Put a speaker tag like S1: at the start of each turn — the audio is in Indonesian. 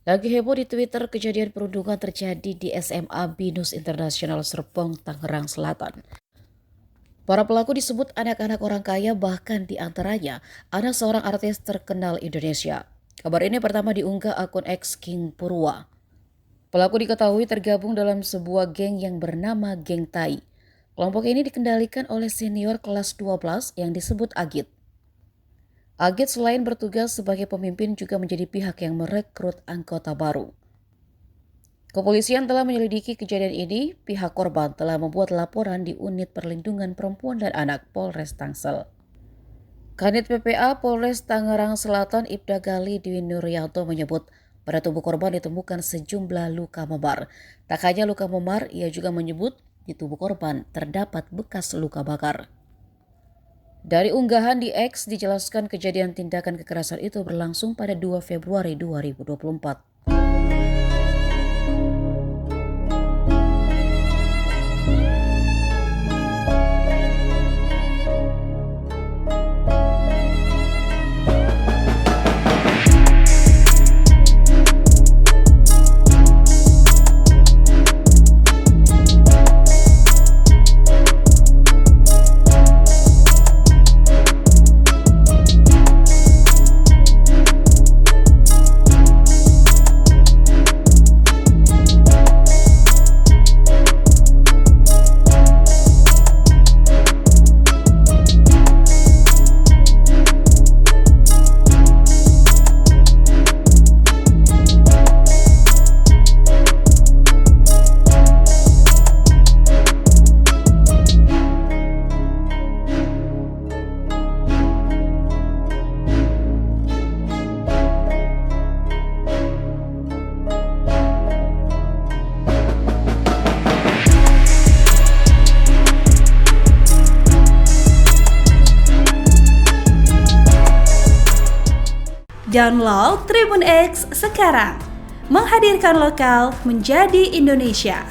S1: Lagi heboh di Twitter, kejadian perundungan terjadi di SMA Binus Internasional Serpong, Tangerang Selatan. Para pelaku disebut anak-anak orang kaya, bahkan di antaranya anak seorang artis terkenal Indonesia. Kabar ini pertama diunggah akun X King Purwa. Pelaku diketahui tergabung dalam sebuah geng yang bernama Geng Tai. Kelompok ini dikendalikan oleh senior kelas 12 yang disebut Agit. Agit selain bertugas sebagai pemimpin juga menjadi pihak yang merekrut anggota baru. Kepolisian telah menyelidiki kejadian ini. Pihak korban telah membuat laporan di Unit Perlindungan Perempuan dan Anak Polres Tangsel. Kanit PPA Polres Tangerang Selatan Ibda Gali Dwi Nuryanto menyebut pada tubuh korban ditemukan sejumlah luka memar. Tak hanya luka memar, ia juga menyebut di tubuh korban terdapat bekas luka bakar. Dari unggahan di X dijelaskan kejadian tindakan kekerasan itu berlangsung pada 2 Februari 2024.
S2: Download Tribun X sekarang, menghadirkan lokal menjadi Indonesia.